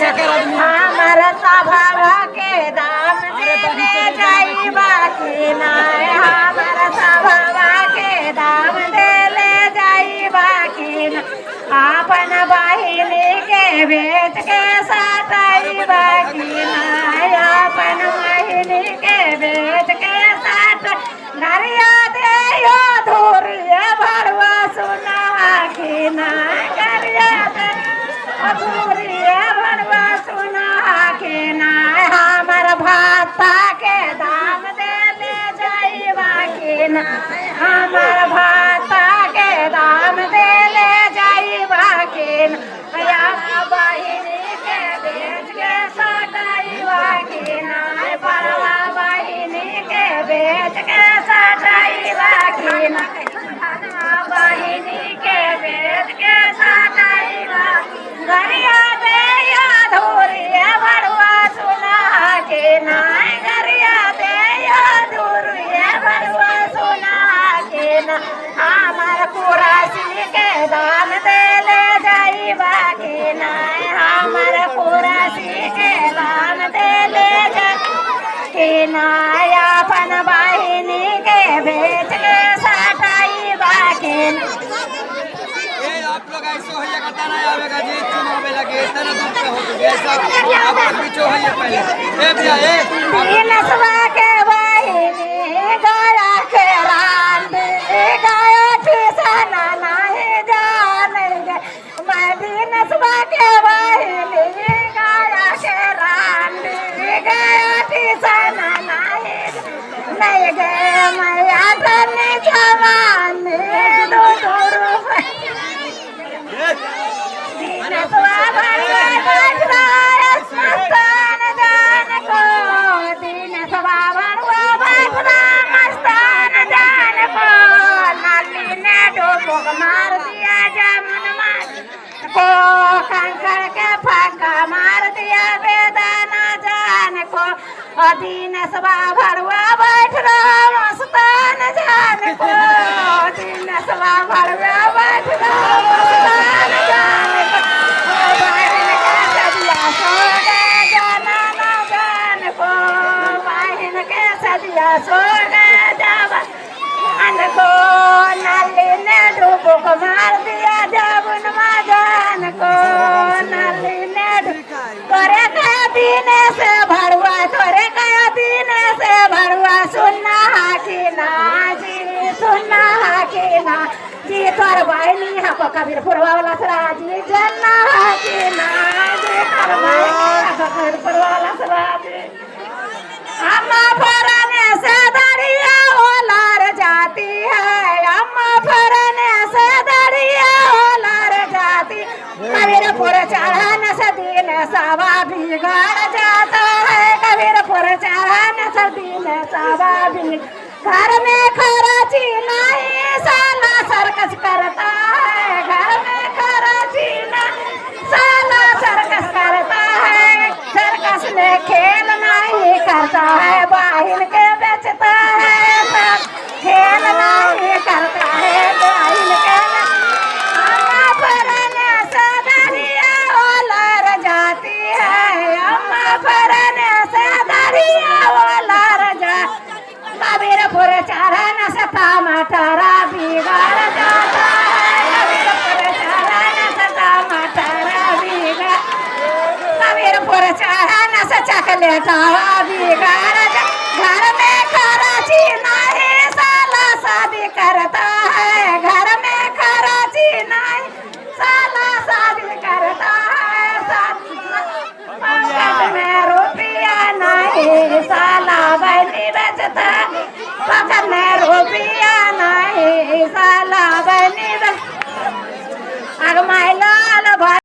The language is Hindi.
हमारा स्वभाव के दाम देले जाई बाकी ना हमारा स्वभाव के दाम देले जाई बाकी ना अपन बहिनी के बेच के साटाई बाकी ना अपन बहिनी के बेच के साट घरिया दे यो धुरिया भरवा सुना की ना घरिया दे धुरिया भरवा सुना के ना हमार भाता के दाम दे ले जाई बाकी ना हमार भाता के दाम दे ले जाई बाकी ना बहिनी के बेच के सटाई बाकी ना परवा बहिनी के बेच के सटाई बाकी ना बहिनी के बेच के सटाई बाकी गरिया दे या धुरिया भरवा सुना के ना गरिया दे या धुरिया भरवा सुना के ना हमार कुरासी के दाम दे ले जाई बाकी ना हमार कुरासी के दाम दे ले जाई ना अपन बहिनी के बेच के सटाई बाकी आप लोग ऐसे होइए करता ना आवेगा जी चुनाव में लगे इतना दूर पे हो गए सब आप लोग पीछे होइए पहले ए भैया ए नसवा के बहिनी गाया के रांड गाया ठिसना नहीं जाने मैं भी नसवा के बहिनी गाया के रांड गाया ठिसना नहीं गए मैं आदमी जवान दो नसवा भरवा मस्तान जान को दिन सवा भरवा मस्तान जान को नाली ने डोबोक मार दिया जामुन मार को कंकड़ के फाका मार दिया बेदाना जान को दिन सवा भरवा बैठ रहा मस्तान जान को दिन सवा भरवा बैठ रहा मस्तान जान को सो को नाली ने डूबोक मार दिया जामुन जान को नाली ने तोरे कया दीने से भरवा तोरे कया दीने से भरवा सुनना की ना जी सुनना की ना जी तोर बहनी हमको कबीरपुरवा वाला सराजी जन्ना की ना जी तोर बहनी हमको कबीरपुरवा वाला सराजी अम्मा फरने से दरिया ओलार जाती है अम्मा फरने से दरिया ओलार जाती कबीरपुर चढ़ाने से दिन सवा बिगड़ जाता है कबीरपुर चढ़ाने से दिन सवा बिगड़ घर में खर्ची नहीं साला सर्कस करता है घर में खर्ची नहीं साला सर्कस करता है सर्कस में खेल नहीं करता है बाहिन के बेचता है सब खेल नहीं करता है बाहिन के अम्मा फरने से दरिया ओलार जाती है अम्मा फरने से दरिया ओलार जाती कबीरपुर चढ़ाने से टमाटर बिगड़ जाता है कबीरपुर चढ़ाने से टमाटर बिगड़ कबीरपुर चढ़ाने से चकलेट बिगड़ घर में खर्ची